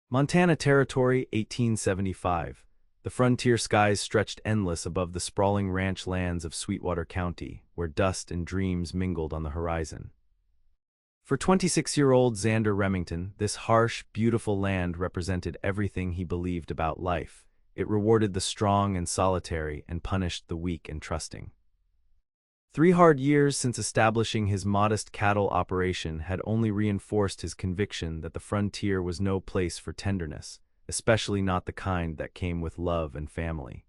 Montana Territory, 1875. The frontier skies stretched endless above the sprawling ranch lands of Sweetwater County, where dust and dreams mingled on the horizon. For 26-year-old Xander Remington, this harsh, beautiful land represented everything he believed about life. It rewarded the strong and solitary and punished the weak and trusting. 3 hard years since establishing his modest cattle operation had only reinforced his conviction that the frontier was no place for tenderness, especially not the kind that came with love and family.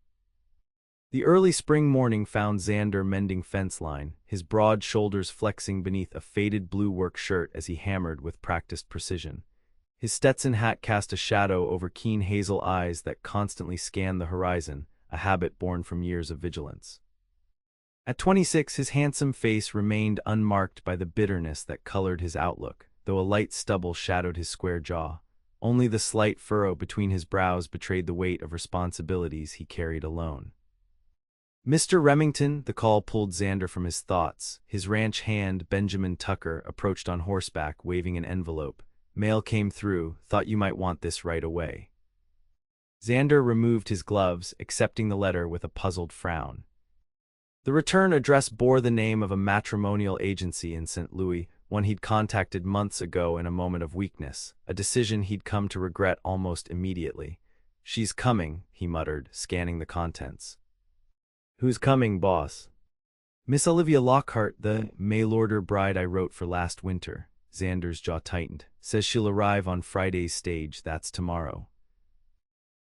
The early spring morning found Xander mending fence line, his broad shoulders flexing beneath a faded blue work shirt as he hammered with practiced precision. His Stetson hat cast a shadow over keen hazel eyes that constantly scanned the horizon, a habit born from years of vigilance. At 26, his handsome face remained unmarked by the bitterness that colored his outlook, though a light stubble shadowed his square jaw. Only the slight furrow between his brows betrayed the weight of responsibilities he carried alone. "Mr. Remington," the call pulled Xander from his thoughts. His ranch hand, Benjamin Tucker, approached on horseback, waving an envelope. "Mail came through. Thought you might want this right away." Xander removed his gloves, accepting the letter with a puzzled frown. The return address bore the name of a matrimonial agency in St. Louis, one he'd contacted months ago in a moment of weakness, a decision he'd come to regret almost immediately. "She's coming," he muttered, scanning the contents. "Who's coming, boss?" "Miss Olivia Lockhart, the mail-order bride I wrote for last winter." Xander's jaw tightened. "Says she'll arrive on Friday's stage, that's tomorrow."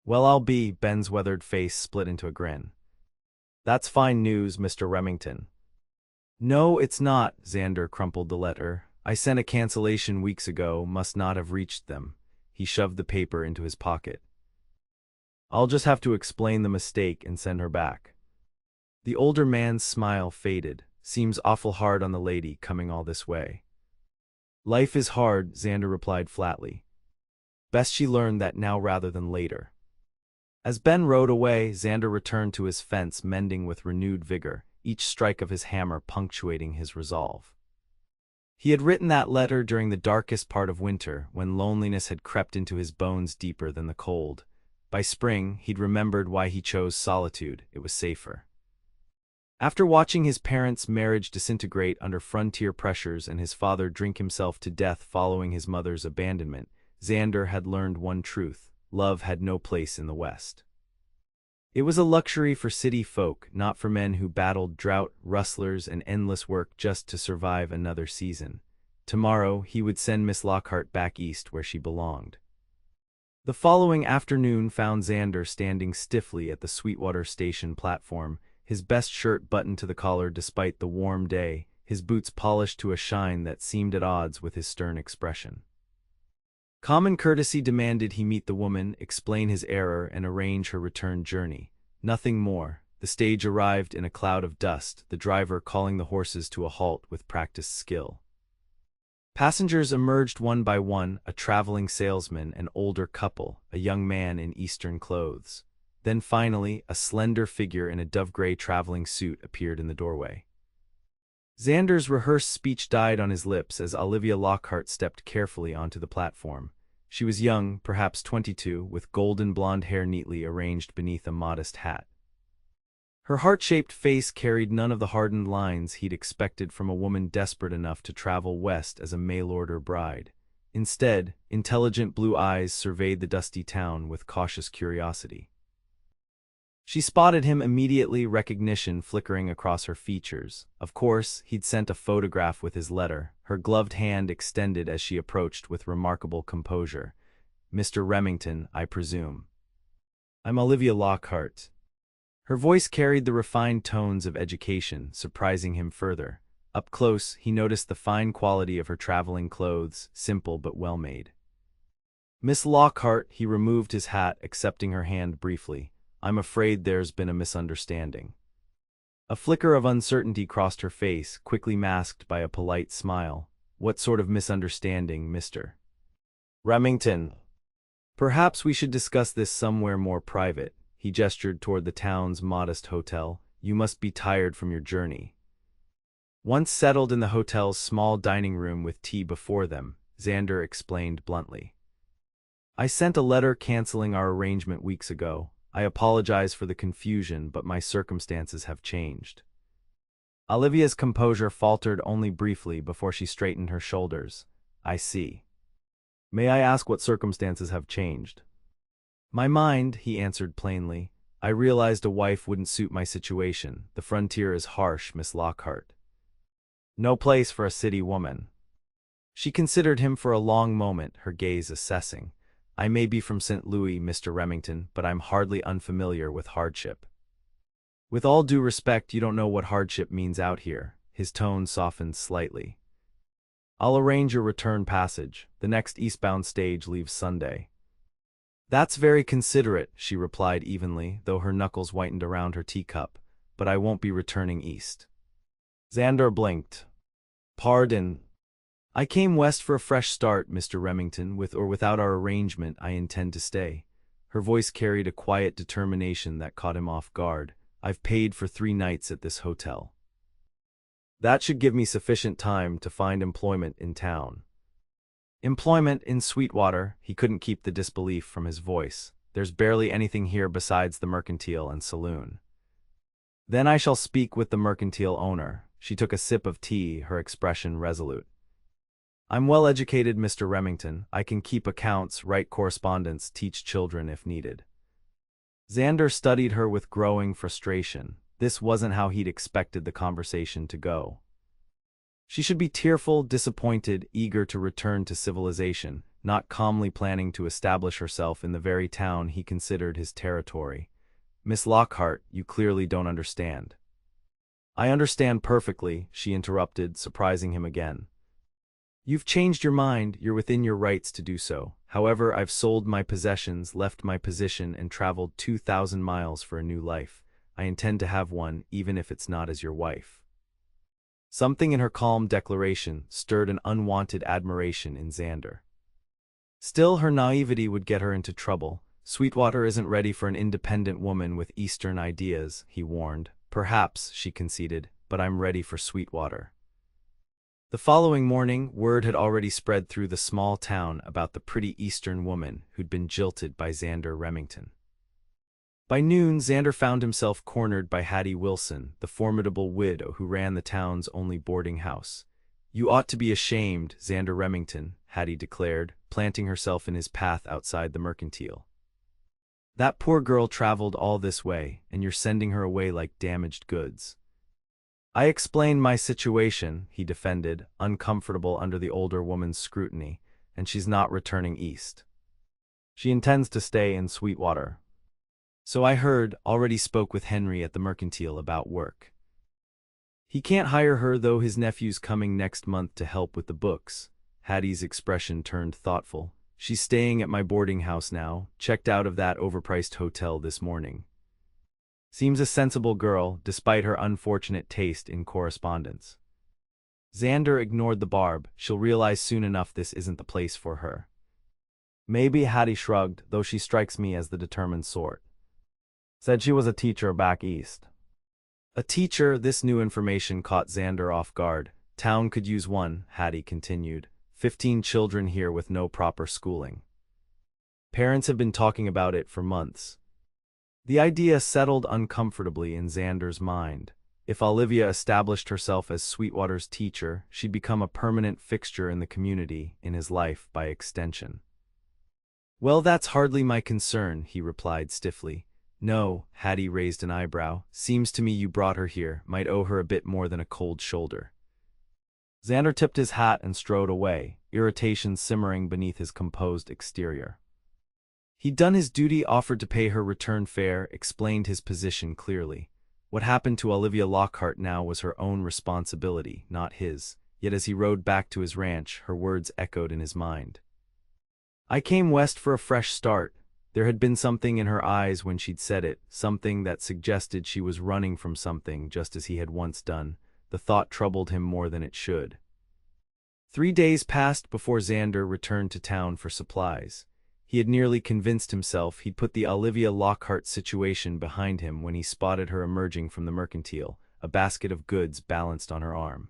"Well, I'll be," Ben's weathered face split into a grin. "That's fine news, Mr. Remington." "No, it's not." Xander crumpled the letter. "I sent a cancellation weeks ago, must not have reached them." He shoved the paper into his pocket. "I'll just have to explain the mistake and send her back." The older man's smile faded. "Seems awful hard on the lady, coming all this way." "Life is hard," Xander replied flatly. "Best she learn that now rather than later." As Ben rode away, Xander returned to his fence, mending with renewed vigor, each strike of his hammer punctuating his resolve. He had written that letter during the darkest part of winter, when loneliness had crept into his bones deeper than the cold. By spring, he'd remembered why he chose solitude. It was safer. After watching his parents' marriage disintegrate under frontier pressures and his father drink himself to death following his mother's abandonment, Xander had learned one truth: love had no place in the West. It was a luxury for city folk, not for men who battled drought, rustlers, and endless work just to survive another season. Tomorrow, he would send Miss Lockhart back east where she belonged. The following afternoon found Xander standing stiffly at the Sweetwater station platform, his best shirt buttoned to the collar despite the warm day, his boots polished to a shine that seemed at odds with his stern expression. Common courtesy demanded he meet the woman, explain his error, and arrange her return journey. Nothing more. The stage arrived in a cloud of dust, the driver calling the horses to a halt with practiced skill. Passengers emerged one by one, a traveling salesman, an older couple, a young man in Eastern clothes. Then finally, a slender figure in a dove-gray traveling suit appeared in the doorway. Xander's rehearsed speech died on his lips as Olivia Lockhart stepped carefully onto the platform. She was young, perhaps 22, with golden blonde hair neatly arranged beneath a modest hat. Her heart-shaped face carried none of the hardened lines he'd expected from a woman desperate enough to travel west as a mail-order bride. Instead, intelligent blue eyes surveyed the dusty town with cautious curiosity. She spotted him immediately, recognition flickering across her features. Of course, he'd sent a photograph with his letter, her gloved hand extended as she approached with remarkable composure. "Mr. Remington, I presume." "I'm Olivia Lockhart." Her voice carried the refined tones of education, surprising him further. Up close, he noticed the fine quality of her traveling clothes, simple but well-made. "Miss Lockhart," he removed his hat, accepting her hand briefly. "I'm afraid there's been a misunderstanding." A flicker of uncertainty crossed her face, quickly masked by a polite smile. "What sort of misunderstanding, Mr. Remington?" "Perhaps we should discuss this somewhere more private." He gestured toward the town's modest hotel. "You must be tired from your journey." Once settled in the hotel's small dining room with tea before them, Xander explained bluntly. I sent a letter canceling our arrangement weeks ago. I apologize for the confusion, but my circumstances have changed. Olivia's composure faltered only briefly before she straightened her shoulders. I see. May I ask what circumstances have changed? My mind, he answered plainly. I realized a wife wouldn't suit my situation. The frontier is harsh, Miss Lockhart. No place for a city woman. She considered him for a long moment, her gaze assessing. I may be from St. Louis, Mr. Remington, but I'm hardly unfamiliar with hardship. With all due respect, you don't know what hardship means out here. His tone softened slightly. I'll arrange your return passage. The next eastbound stage leaves Sunday. That's very considerate, she replied evenly, though her knuckles whitened around her teacup, but I won't be returning east. Xander blinked. Pardon. I came west for a fresh start, Mr. Remington. With or without our arrangement, I intend to stay. Her voice carried a quiet determination that caught him off guard. I've paid for 3 nights at this hotel. That should give me sufficient time to find employment in town. Employment in Sweetwater? He couldn't keep the disbelief from his voice. There's barely anything here besides the mercantile and saloon. Then I shall speak with the mercantile owner. She took a sip of tea, her expression resolute. I'm well educated, Mr. Remington. I can keep accounts, write correspondence, teach children if needed. Xander studied her with growing frustration. This wasn't how he'd expected the conversation to go. She should be tearful, disappointed, eager to return to civilization, not calmly planning to establish herself in the very town he considered his territory. Miss Lockhart, you clearly don't understand. I understand perfectly, she interrupted, surprising him again. You've changed your mind, you're within your rights to do so. However, I've sold my possessions, left my position, and traveled 2,000 miles for a new life. I intend to have one, even if it's not as your wife. Something in her calm declaration stirred an unwanted admiration in Xander. Still, her naivety would get her into trouble. Sweetwater isn't ready for an independent woman with Eastern ideas, he warned. Perhaps, she conceded, but I'm ready for Sweetwater. The following morning, word had already spread through the small town about the pretty Eastern woman who'd been jilted by Xander Remington. By noon, Xander found himself cornered by Hattie Wilson, the formidable widow who ran the town's only boarding house. You ought to be ashamed, Xander Remington, Hattie declared, planting herself in his path outside the mercantile. That poor girl traveled all this way, and you're sending her away like damaged goods. I explained my situation, he defended, uncomfortable under the older woman's scrutiny, and she's not returning east. She intends to stay in Sweetwater. So I heard, already spoke with Henry at the mercantile about work. He can't hire her, though his nephew's coming next month to help with the books. Hattie's expression turned thoughtful. She's staying at my boarding house now, checked out of that overpriced hotel this morning. Seems a sensible girl, despite her unfortunate taste in correspondence. Xander ignored the barb. She'll realize soon enough this isn't the place for her. Maybe, Hattie shrugged, though she strikes me as the determined sort. Said she was a teacher back east. A teacher? This new information caught Xander off guard. Town could use one, Hattie continued. 15 children here with no proper schooling. Parents have been talking about it for months. The idea settled uncomfortably in Xander's mind. If Olivia established herself as Sweetwater's teacher, she'd become a permanent fixture in the community, in his life by extension. Well, that's hardly my concern, he replied stiffly. No, Hattie raised an eyebrow. Seems to me you brought her here, might owe her a bit more than a cold shoulder. Xander tipped his hat and strode away, irritation simmering beneath his composed exterior. He'd done his duty, offered to pay her return fare, explained his position clearly. What happened to Olivia Lockhart now was her own responsibility, not his. Yet as he rode back to his ranch, her words echoed in his mind. I came west for a fresh start. There had been something in her eyes when she'd said it, something that suggested she was running from something, just as he had once done. The thought troubled him more than it should. 3 days passed before Xander returned to town for supplies. He had nearly convinced himself he'd put the Olivia Lockhart situation behind him when he spotted her emerging from the mercantile, a basket of goods balanced on her arm.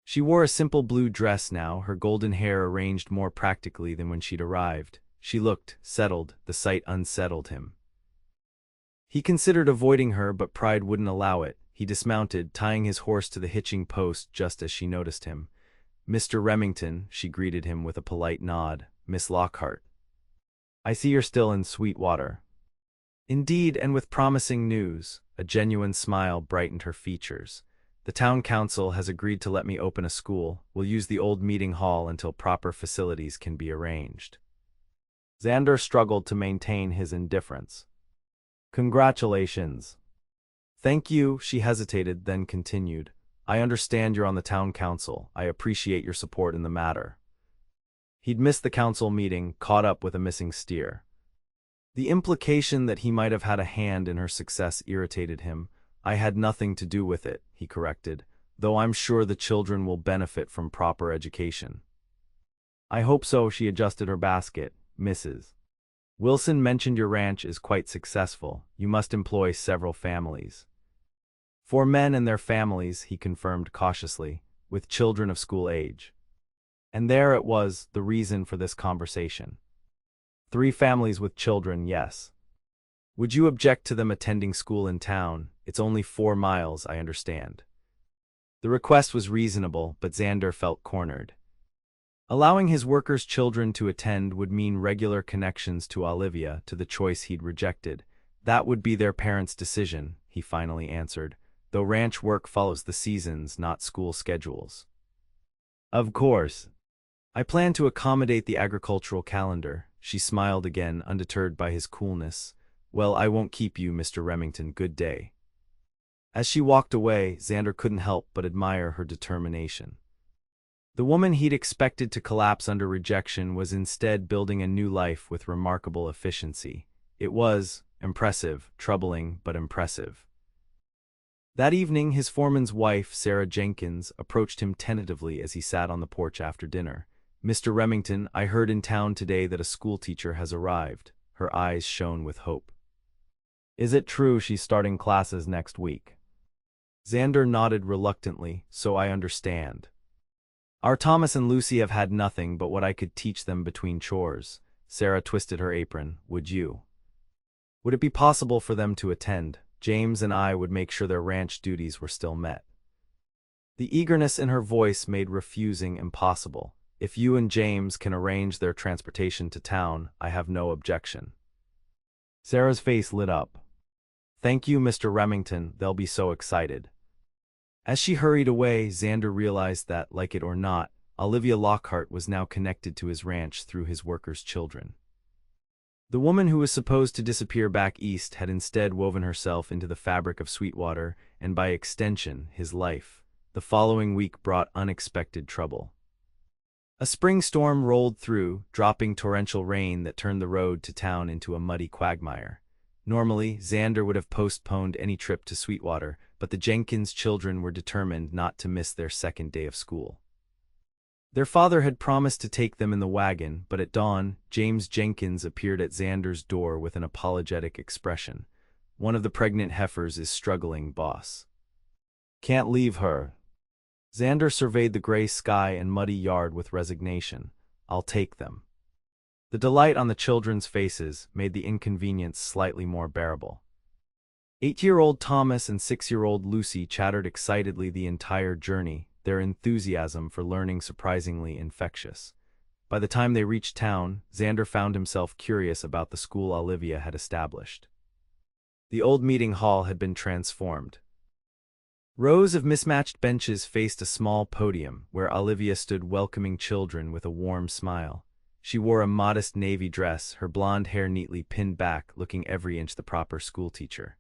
She wore a simple blue dress now, her golden hair arranged more practically than when she'd arrived. She looked settled, the sight unsettled him. He considered avoiding her, but pride wouldn't allow it. He dismounted, tying his horse to the hitching post just as she noticed him. "Mr. Remington," she greeted him with a polite nod. "Miss Lockhart. I see you're still in Sweetwater." "Indeed, and with promising news." A genuine smile brightened her features. "The town council has agreed to let me open a school. We'll use the old meeting hall until proper facilities can be arranged." Xander struggled to maintain his indifference. "Congratulations." "Thank you," she hesitated, then continued. "I understand you're on the town council. I appreciate your support in the matter." He'd missed the council meeting, caught up with a missing steer. The implication that he might have had a hand in her success irritated him. "I had nothing to do with it," he corrected, "though I'm sure the children will benefit from proper education." "I hope so." She adjusted her basket. "Mrs. Wilson mentioned your ranch is quite successful. You must employ several families." "4 men and their families," he confirmed cautiously, "with children of school age." And there it was, the reason for this conversation. 3 families with children, yes. "Would you object to them attending school in town? It's only 4 miles, I understand." The request was reasonable, but Xander felt cornered. Allowing his workers' children to attend would mean regular connections to Olivia, to the choice he'd rejected. That would be their parents' decision, he finally answered, though ranch work follows the seasons, not school schedules. "Of course. I plan to accommodate the agricultural calendar." She smiled again, undeterred by his coolness. "Well, I won't keep you, Mr. Remington. Good day." As she walked away, Xander couldn't help but admire her determination. The woman he'd expected to collapse under rejection was instead building a new life with remarkable efficiency. It was impressive, troubling, but impressive. That evening, his foreman's wife, Sarah Jenkins, approached him tentatively as he sat on the porch after dinner. "Mr. Remington, I heard in town today that a schoolteacher has arrived." Her eyes shone with hope. "Is it true she's starting classes next week?" Xander nodded reluctantly. "So I understand. Our Thomas and Lucy have had nothing but what I could teach them between chores." Sarah twisted her apron. "Would it be possible for them to attend? James and I would make sure their ranch duties were still met." The eagerness in her voice made refusing impossible. "If you and James can arrange their transportation to town, I have no objection." Sarah's face lit up. "Thank you, Mr. Remington. They'll be so excited." As she hurried away, Xander realized that, like it or not, Olivia Lockhart was now connected to his ranch through his workers' children. The woman who was supposed to disappear back east had instead woven herself into the fabric of Sweetwater, and by extension, his life. The following week brought unexpected trouble. A spring storm rolled through, dropping torrential rain that turned the road to town into a muddy quagmire. Normally, Xander would have postponed any trip to Sweetwater, but the Jenkins children were determined not to miss their second day of school. Their father had promised to take them in the wagon, but at dawn, James Jenkins appeared at Xander's door with an apologetic expression. "One of the pregnant heifers is struggling, boss. Can't leave her." Xander surveyed the gray sky and muddy yard with resignation. "I'll take them." The delight on the children's faces made the inconvenience slightly more bearable. 8-year-old Thomas and 6-year-old Lucy chattered excitedly the entire journey, their enthusiasm for learning surprisingly infectious. By the time they reached town, Xander found himself curious about the school Olivia had established. The old meeting hall had been transformed. Rows of mismatched benches faced a small podium, where Olivia stood welcoming children with a warm smile. She wore a modest navy dress, her blonde hair neatly pinned back, looking every inch the proper schoolteacher.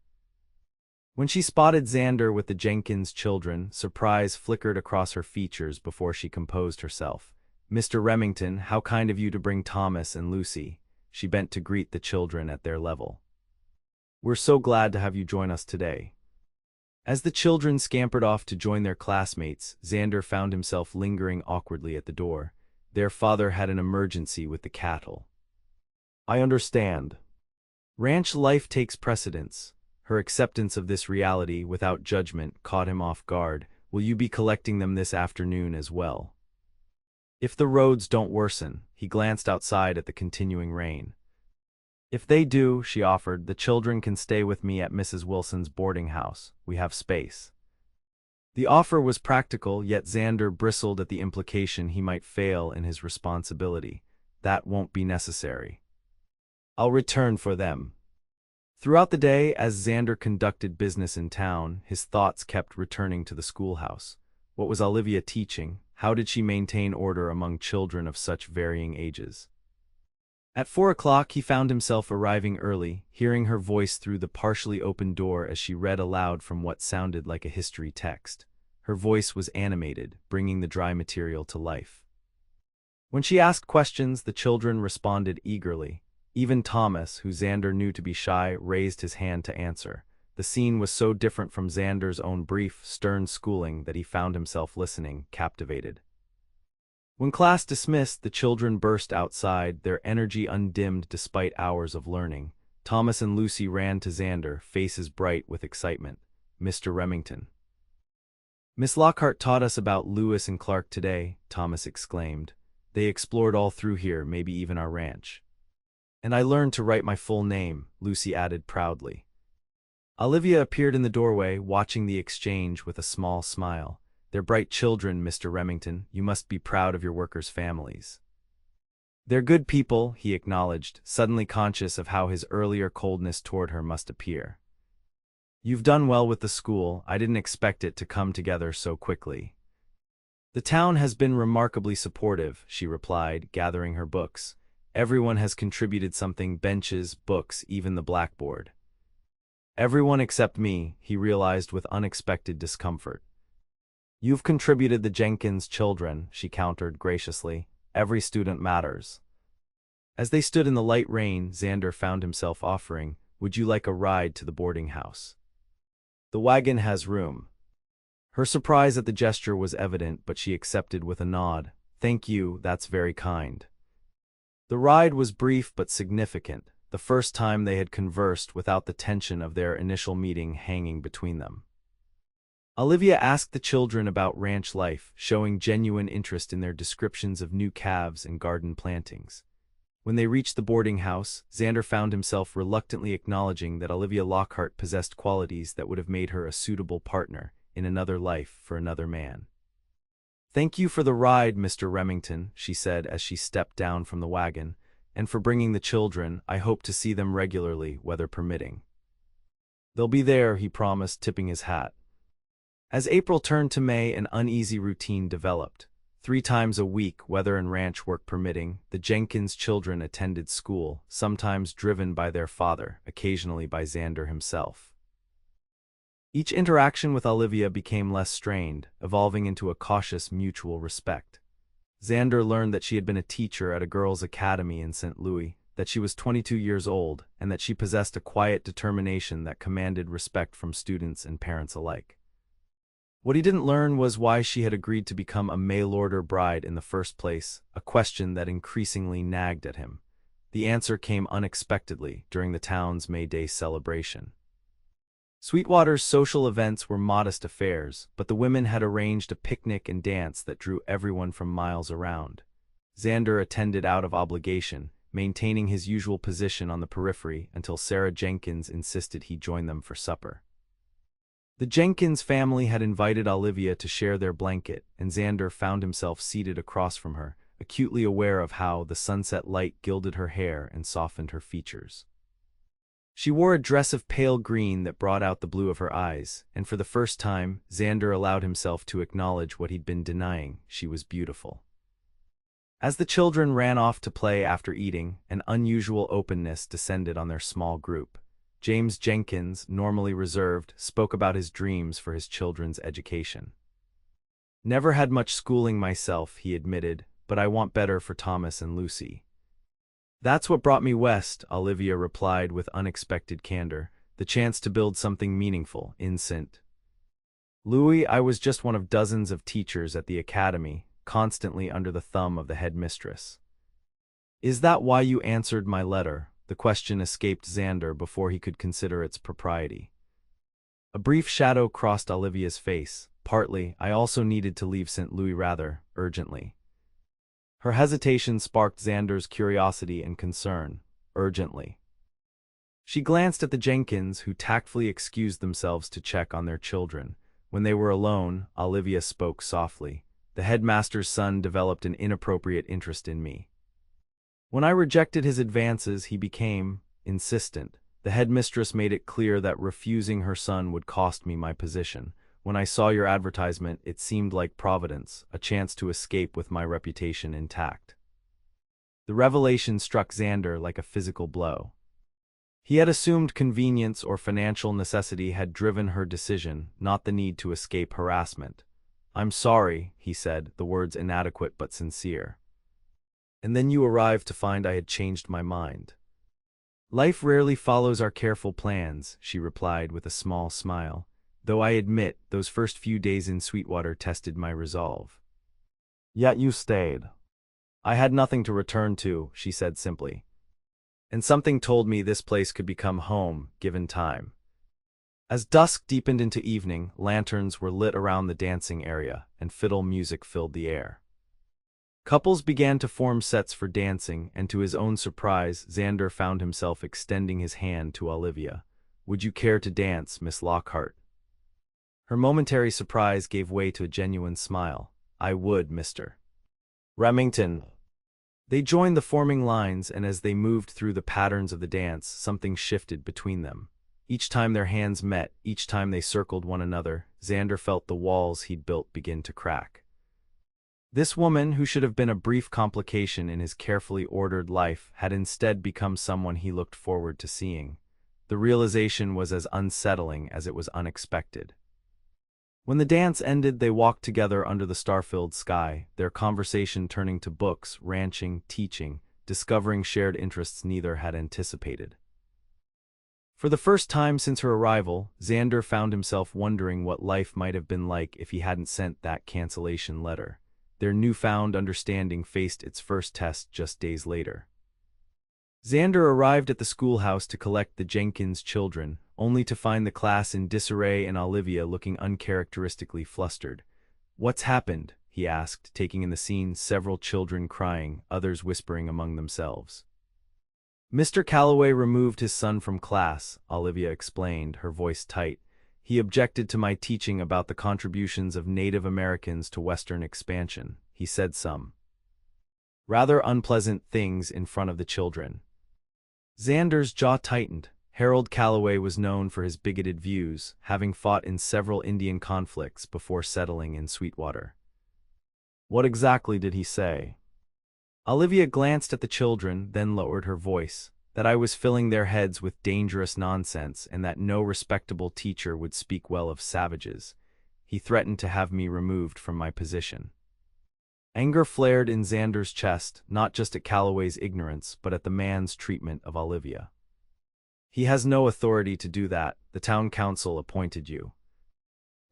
When she spotted Xander with the Jenkins children, surprise flickered across her features before she composed herself. "Mr. Remington, how kind of you to bring Thomas and Lucy." She bent to greet the children at their level. "We're so glad to have you join us today." As the children scampered off to join their classmates, Xander found himself lingering awkwardly at the door. Their father had an emergency with the cattle. "I understand." Ranch life takes precedence. Her acceptance of this reality, without judgment, caught him off guard. "Will you be collecting them this afternoon as well?" If the roads don't worsen, he glanced outside at the continuing rain. If they do, she offered, the children can stay with me at Mrs. Wilson's boarding house. We have space. The offer was practical, yet Xander bristled at the implication he might fail in his responsibility. That won't be necessary. I'll return for them. Throughout the day, as Xander conducted business in town, his thoughts kept returning to the schoolhouse. What was Olivia teaching? How did she maintain order among children of such varying ages? At 4 o'clock, he found himself arriving early, hearing her voice through the partially open door as she read aloud from what sounded like a history text. Her voice was animated, bringing the dry material to life. When she asked questions, the children responded eagerly. Even Thomas, who Xander knew to be shy, raised his hand to answer. The scene was so different from Xander's own brief, stern schooling that he found himself listening, captivated. When class dismissed, the children burst outside, their energy undimmed despite hours of learning. Thomas and Lucy ran to Xander, faces bright with excitement. Mr. Remington. Miss Lockhart taught us about Lewis and Clark today, Thomas exclaimed. They explored all through here, maybe even our ranch. And I learned to write my full name, Lucy added proudly. Olivia appeared in the doorway, watching the exchange with a small smile. They're bright children, Mr. Remington. You must be proud of your workers' families. They're good people, he acknowledged, suddenly conscious of how his earlier coldness toward her must appear. You've done well with the school. I didn't expect it to come together so quickly. The town has been remarkably supportive, she replied, gathering her books. Everyone has contributed something: benches, books, even the blackboard. Everyone except me, he realized with unexpected discomfort. You've contributed the Jenkins children, she countered graciously. Every student matters. As they stood in the light rain, Xander found himself offering, would you like a ride to the boarding house? The wagon has room. Her surprise at the gesture was evident, but she accepted with a nod. Thank you, that's very kind. The ride was brief but significant, the first time they had conversed without the tension of their initial meeting hanging between them. Olivia asked the children about ranch life, showing genuine interest in their descriptions of new calves and garden plantings. When they reached the boarding house, Xander found himself reluctantly acknowledging that Olivia Lockhart possessed qualities that would have made her a suitable partner in another life for another man. Thank you for the ride, Mr. Remington, she said as she stepped down from the wagon, and for bringing the children. I hope to see them regularly, weather permitting. They'll be there, he promised, tipping his hat. As April turned to May, an uneasy routine developed. 3 times a week, weather and ranch work permitting, the Jenkins children attended school, sometimes driven by their father, occasionally by Xander himself. Each interaction with Olivia became less strained, evolving into a cautious mutual respect. Xander learned that she had been a teacher at a girls' academy in St. Louis, that she was 22 years old, and that she possessed a quiet determination that commanded respect from students and parents alike. What he didn't learn was why she had agreed to become a mail-order bride in the first place, a question that increasingly nagged at him. The answer came unexpectedly during the town's May Day celebration. Sweetwater's social events were modest affairs, but the women had arranged a picnic and dance that drew everyone from miles around. Xander attended out of obligation, maintaining his usual position on the periphery until Sarah Jenkins insisted he join them for supper. The Jenkins family had invited Olivia to share their blanket, and Xander found himself seated across from her, acutely aware of how the sunset light gilded her hair and softened her features. She wore a dress of pale green that brought out the blue of her eyes, and for the first time, Xander allowed himself to acknowledge what he'd been denying: she was beautiful. As the children ran off to play after eating, an unusual openness descended on their small group. James Jenkins, normally reserved, spoke about his dreams for his children's education. Never had much schooling myself, he admitted, but I want better for Thomas and Lucy. That's what brought me west, Olivia replied with unexpected candor, the chance to build something meaningful in St. Louis. I was just one of dozens of teachers at the academy, constantly under the thumb of the headmistress. Is that why you answered my letter? The question escaped Xander before he could consider its propriety. A brief shadow crossed Olivia's face. Partly, I also needed to leave St. Louis rather urgently. Her hesitation sparked Xander's curiosity and concern, urgently. She glanced at the Jenkins, who tactfully excused themselves to check on their children. When they were alone, Olivia spoke softly. The headmaster's son developed an inappropriate interest in me. When I rejected his advances, he became insistent. The headmistress made it clear that refusing her son would cost me my position. When I saw your advertisement, it seemed like providence, a chance to escape with my reputation intact. The revelation struck Xander like a physical blow. He had assumed convenience or financial necessity had driven her decision, not the need to escape harassment. "I'm sorry," he said, the words inadequate but sincere. "And then you arrived to find I had changed my mind." "Life rarely follows our careful plans," she replied with a small smile, "though I admit those first few days in Sweetwater tested my resolve." "Yet you stayed." "I had nothing to return to," she said simply. "And something told me this place could become home, given time." As dusk deepened into evening, lanterns were lit around the dancing area, and fiddle music filled the air. Couples began to form sets for dancing, and to his own surprise, Xander found himself extending his hand to Olivia. "Would you care to dance, Miss Lockhart?" Her momentary surprise gave way to a genuine smile. "I would, Mr. Remington." They joined the forming lines, and as they moved through the patterns of the dance, something shifted between them. Each time their hands met, each time they circled one another, Xander felt the walls he'd built begin to crack. This woman, who should have been a brief complication in his carefully ordered life, had instead become someone he looked forward to seeing. The realization was as unsettling as it was unexpected. When the dance ended, they walked together under the star-filled sky, their conversation turning to books, ranching, teaching, discovering shared interests neither had anticipated. For the first time since her arrival, Xander found himself wondering what life might have been like if he hadn't sent that cancellation letter. Their newfound understanding faced its first test just days later. Xander arrived at the schoolhouse to collect the Jenkins children, only to find the class in disarray and Olivia looking uncharacteristically flustered. "What's happened?" he asked, taking in the scene, several children crying, others whispering among themselves. "Mr. Calloway removed his son from class," Olivia explained, her voice tight. "He objected to my teaching about the contributions of Native Americans to Western expansion. He said some rather unpleasant things in front of the children." Xander's jaw tightened. Harold Calloway was known for his bigoted views, having fought in several Indian conflicts before settling in Sweetwater. "What exactly did he say?" Olivia glanced at the children, then lowered her voice. "That I was filling their heads with dangerous nonsense and that no respectable teacher would speak well of savages. He threatened to have me removed from my position." Anger flared in Xander's chest, not just at Calloway's ignorance, but at the man's treatment of Olivia. "He has no authority to do that. The town council appointed you."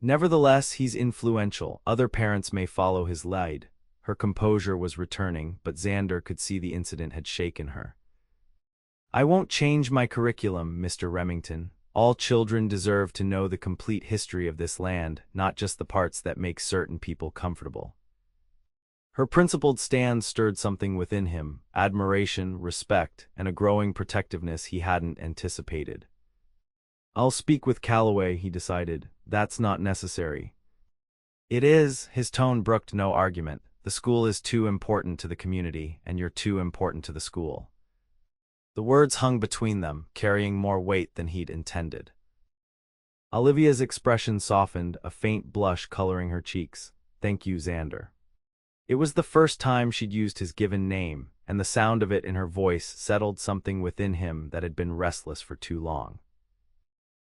"Nevertheless, he's influential. Other parents may follow his lead." Her composure was returning, but Xander could see the incident had shaken her. "I won't change my curriculum, Mr. Remington. All children deserve to know the complete history of this land, not just the parts that make certain people comfortable." Her principled stand stirred something within him, admiration, respect, and a growing protectiveness he hadn't anticipated. "I'll speak with Calloway," he decided. "That's not necessary." "It is." His tone brooked no argument. "The school is too important to the community, and you're too important to the school." The words hung between them, carrying more weight than he'd intended. Olivia's expression softened, a faint blush coloring her cheeks. "Thank you, Xander." It was the first time she'd used his given name, and the sound of it in her voice settled something within him that had been restless for too long.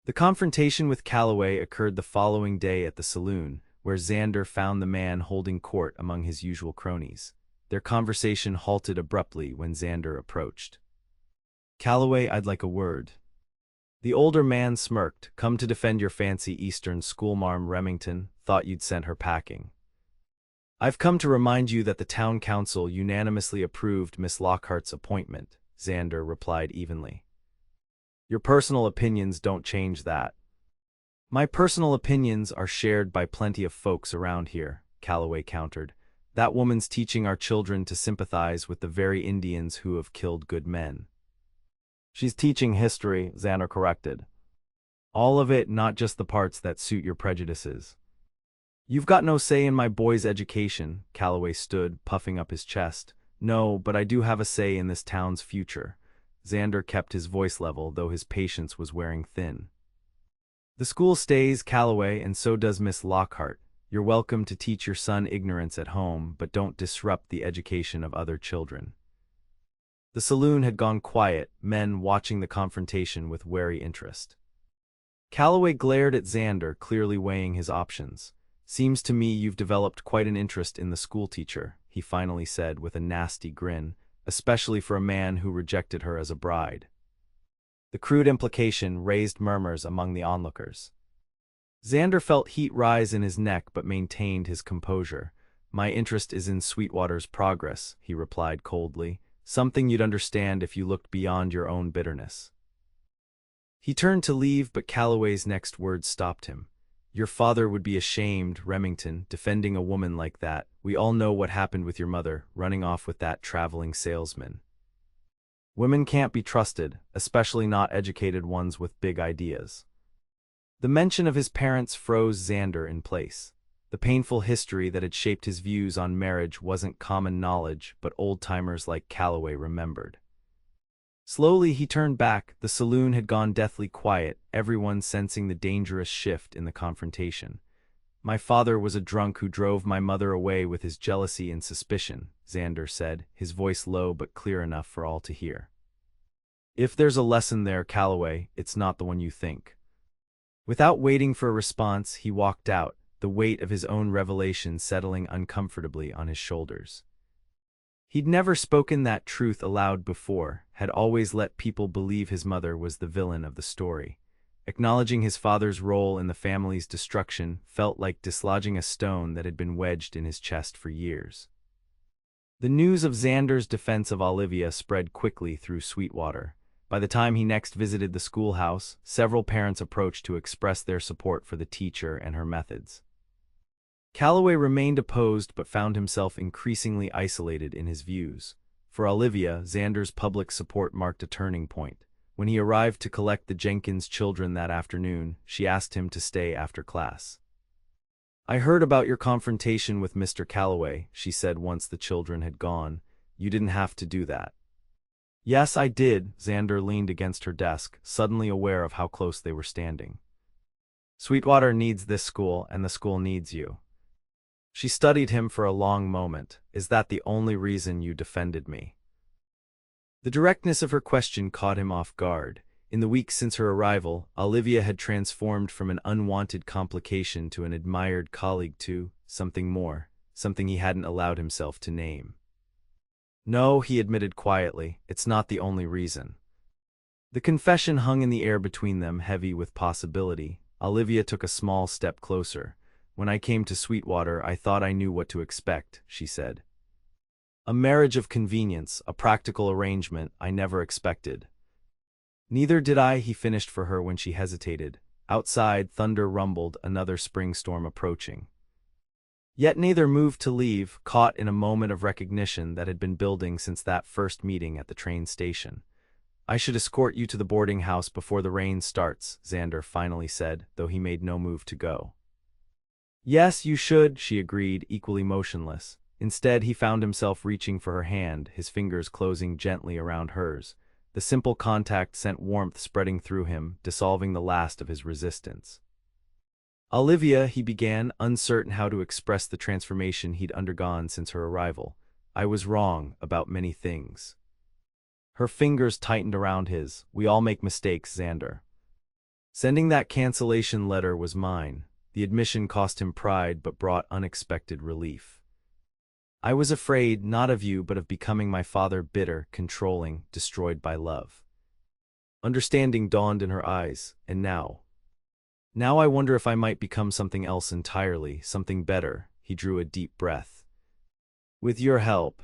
The confrontation with Calloway occurred the following day at the saloon, where Xander found the man holding court among his usual cronies. Their conversation halted abruptly when Xander approached. "Calloway, I'd like a word." The older man smirked. "Come to defend your fancy Eastern schoolmarm, Remington. Thought you'd sent her packing." "I've come to remind you that the town council unanimously approved Miss Lockhart's appointment," Xander replied evenly. "Your personal opinions don't change that." "My personal opinions are shared by plenty of folks around here," Calloway countered. That woman's teaching our children to sympathize with the very Indians who have killed good men. She's teaching history, Xander corrected. All of it, not just the parts that suit your prejudices. You've got no say in my boy's education, Calloway stood, puffing up his chest. No, but I do have a say in this town's future. Xander kept his voice level, though his patience was wearing thin. The school stays, Calloway, and so does Miss Lockhart. You're welcome to teach your son ignorance at home, but don't disrupt the education of other children. The saloon had gone quiet, men watching the confrontation with wary interest. Calloway glared at Xander, clearly weighing his options. Seems to me you've developed quite an interest in the schoolteacher, he finally said with a nasty grin, especially for a man who rejected her as a bride. The crude implication raised murmurs among the onlookers. Xander felt heat rise in his neck but maintained his composure. My interest is in Sweetwater's progress, he replied coldly, something you'd understand if you looked beyond your own bitterness. He turned to leave, but Calloway's next words stopped him. Your father would be ashamed, Remington, defending a woman like that. We all know what happened with your mother, running off with that traveling salesman. Women can't be trusted, especially not educated ones with big ideas. The mention of his parents froze Xander in place. The painful history that had shaped his views on marriage wasn't common knowledge, but old-timers like Calloway remembered. Slowly he turned back. The saloon had gone deathly quiet, everyone sensing the dangerous shift in the confrontation. My father was a drunk who drove my mother away with his jealousy and suspicion, Xander said, his voice low but clear enough for all to hear. If there's a lesson there, Calloway, it's not the one you think. Without waiting for a response, he walked out, the weight of his own revelation settling uncomfortably on his shoulders. He'd never spoken that truth aloud before, had always let people believe his mother was the villain of the story. Acknowledging his father's role in the family's destruction felt like dislodging a stone that had been wedged in his chest for years. The news of Xander's defense of Olivia spread quickly through Sweetwater. By the time he next visited the schoolhouse, several parents approached to express their support for the teacher and her methods. Calloway remained opposed but found himself increasingly isolated in his views. For Olivia, Xander's public support marked a turning point. When he arrived to collect the Jenkins children that afternoon, she asked him to stay after class. I heard about your confrontation with Mr. Calloway, she said once the children had gone. You didn't have to do that. Yes, I did. Xander leaned against her desk, suddenly aware of how close they were standing. Sweetwater needs this school, and the school needs you. She studied him for a long moment. Is that the only reason you defended me? The directness of her question caught him off guard. In the weeks since her arrival, Olivia had transformed from an unwanted complication to an admired colleague to something more, something he hadn't allowed himself to name. No, he admitted quietly, it's not the only reason. The confession hung in the air between them, heavy with possibility. Olivia took a small step closer. When I came to Sweetwater, I thought I knew what to expect, she said. A marriage of convenience, a practical arrangement I never expected. Neither did I, he finished for her when she hesitated. Outside, thunder rumbled, another spring storm approaching. Yet neither moved to leave, caught in a moment of recognition that had been building since that first meeting at the train station. I should escort you to the boarding house before the rain starts, Xander finally said, though he made no move to go. Yes, you should, she agreed, equally motionless. Instead, he found himself reaching for her hand, his fingers closing gently around hers. The simple contact sent warmth spreading through him, dissolving the last of his resistance. Olivia, he began, uncertain how to express the transformation he'd undergone since her arrival. I was wrong about many things. Her fingers tightened around his. We all make mistakes, Xander. Sending that cancellation letter was mine. The admission cost him pride but brought unexpected relief. I was afraid, not of you, but of becoming my father, bitter, controlling, destroyed by love. Understanding dawned in her eyes, and now I wonder if I might become something else entirely, something better. He drew a deep breath. With your help.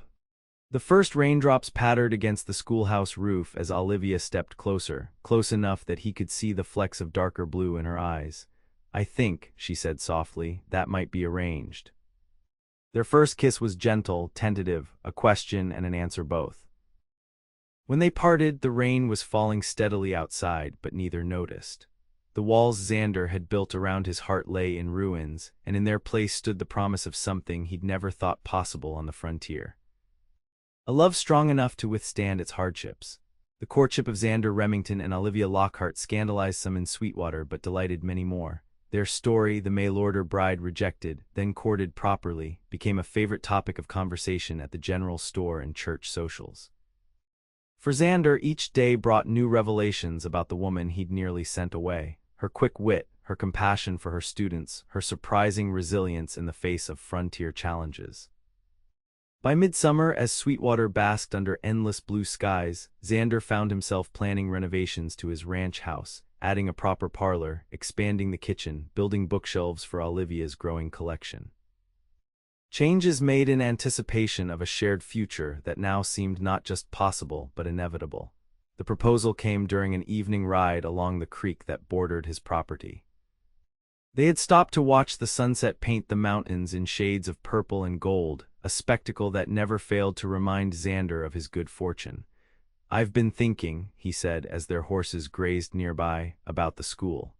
The first raindrops pattered against the schoolhouse roof as Olivia stepped closer, close enough that he could see the flecks of darker blue in her eyes. I think, she said softly, that might be arranged. Their first kiss was gentle, tentative, a question and an answer both. When they parted, the rain was falling steadily outside, but neither noticed. The walls Xander had built around his heart lay in ruins, and in their place stood the promise of something he'd never thought possible on the frontier. A love strong enough to withstand its hardships. The courtship of Xander Remington and Olivia Lockhart scandalized some in Sweetwater but delighted many more. Their story, the mail-order bride rejected, then courted properly, became a favorite topic of conversation at the general store and church socials. For Xander, each day brought new revelations about the woman he'd nearly sent away. Her quick wit, her compassion for her students, her surprising resilience in the face of frontier challenges. By midsummer, as Sweetwater basked under endless blue skies, Xander found himself planning renovations to his ranch house, adding a proper parlor, expanding the kitchen, building bookshelves for Olivia's growing collection. Changes made in anticipation of a shared future that now seemed not just possible but inevitable. The proposal came during an evening ride along the creek that bordered his property. They had stopped to watch the sunset paint the mountains in shades of purple and gold, a spectacle that never failed to remind Xander of his good fortune. "I've been thinking," he said as their horses grazed nearby, "about the school."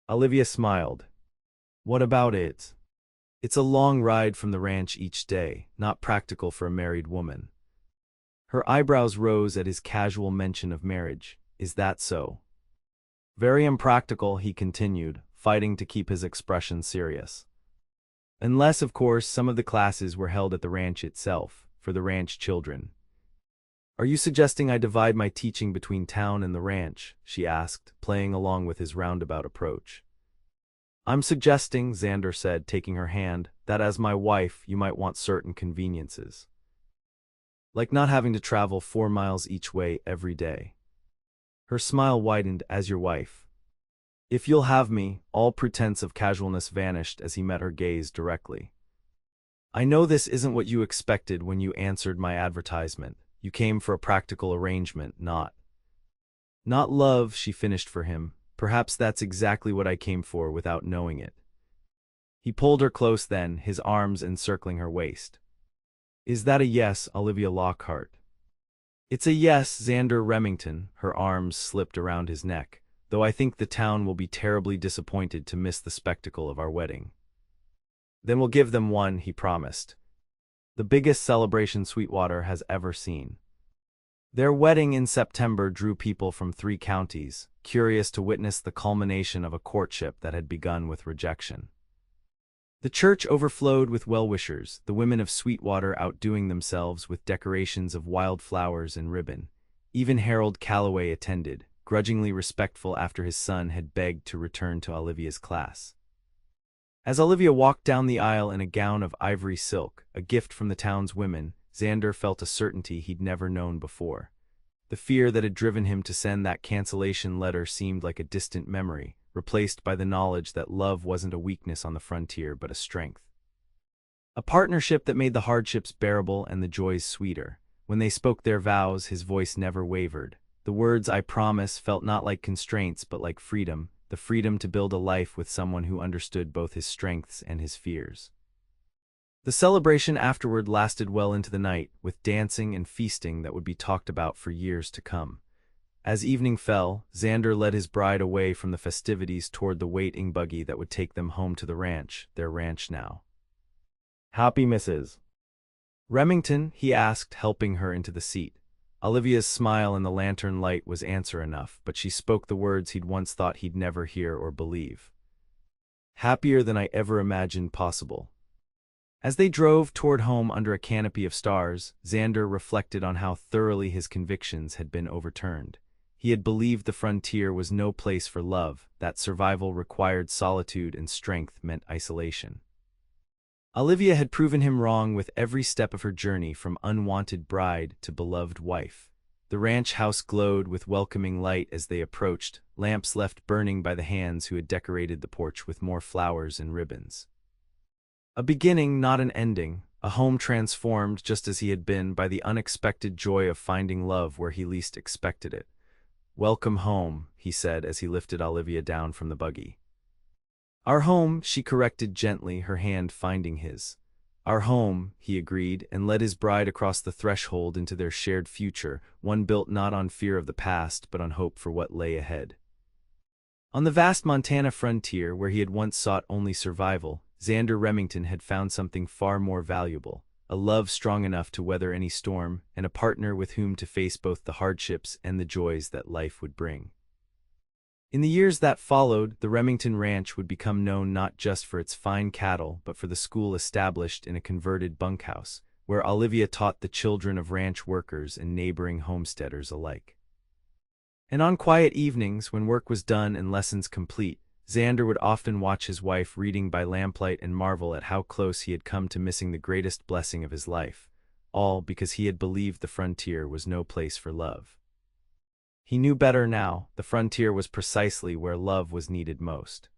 Olivia smiled. "What about it?" "It's a long ride from the ranch each day, not practical for a married woman." Her eyebrows rose at his casual mention of marriage. "Is that so?" "Very impractical," he continued, fighting to keep his expression serious. "Unless, of course, some of the classes were held at the ranch itself, for the ranch children." "Are you suggesting I divide my teaching between town and the ranch?" she asked, playing along with his roundabout approach. "I'm suggesting," Xander said, taking her hand, "that as my wife, you might want certain conveniences. Like not having to travel 4 miles each way every day." Her smile widened. "As your wife." "If you'll have me," all pretense of casualness vanished as he met her gaze directly. "I know this isn't what you expected when you answered my advertisement. You came for a practical arrangement, not love," she finished for him. "Perhaps that's exactly what I came for without knowing it." He pulled her close then, his arms encircling her waist. "Is that a yes, Olivia Lockhart?" "It's a yes, Xander Remington." Her arms slipped around his neck, "though I think the town will be terribly disappointed to miss the spectacle of our wedding." "Then we'll give them one," he promised. "The biggest celebration Sweetwater has ever seen." Their wedding in September drew people from 3 counties, curious to witness the culmination of a courtship that had begun with rejection. The church overflowed with well-wishers, the women of Sweetwater outdoing themselves with decorations of wild flowers and ribbon. Even Harold Calloway attended, grudgingly respectful after his son had begged to return to Olivia's class. As Olivia walked down the aisle in a gown of ivory silk, a gift from the town's women, Xander felt a certainty he'd never known before. The fear that had driven him to send that cancellation letter seemed like a distant memory, replaced by the knowledge that love wasn't a weakness on the frontier but a strength. A partnership that made the hardships bearable and the joys sweeter. When they spoke their vows, his voice never wavered. The words "I promise" felt not like constraints but like freedom, the freedom to build a life with someone who understood both his strengths and his fears. The celebration afterward lasted well into the night, with dancing and feasting that would be talked about for years to come. As evening fell, Xander led his bride away from the festivities toward the waiting buggy that would take them home to the ranch, their ranch now. "Happy Mrs. Remington?" he asked, helping her into the seat. Olivia's smile in the lantern light was answer enough, but she spoke the words he'd once thought he'd never hear or believe. "Happier than I ever imagined possible." As they drove toward home under a canopy of stars, Xander reflected on how thoroughly his convictions had been overturned. He had believed the frontier was no place for love, that survival required solitude and strength meant isolation. Olivia had proven him wrong with every step of her journey from unwanted bride to beloved wife. The ranch house glowed with welcoming light as they approached, lamps left burning by the hands who had decorated the porch with more flowers and ribbons. A beginning, not an ending, a home transformed just as he had been by the unexpected joy of finding love where he least expected it. "Welcome home," he said as he lifted Olivia down from the buggy. "Our home," she corrected gently, her hand finding his. Our home, he agreed, and led his bride across the threshold into their shared future, one built not on fear of the past, but on hope for what lay ahead. On the vast Montana frontier, where he had once sought only survival, Xander Remington had found something far more valuable: a love strong enough to weather any storm, and a partner with whom to face both the hardships and the joys that life would bring. In the years that followed, the Remington Ranch would become known not just for its fine cattle but for the school established in a converted bunkhouse, where Olivia taught the children of ranch workers and neighboring homesteaders alike. And on quiet evenings, when work was done and lessons complete, Xander would often watch his wife reading by lamplight and marvel at how close he had come to missing the greatest blessing of his life, all because he had believed the frontier was no place for love. He knew better now. The frontier was precisely where love was needed most.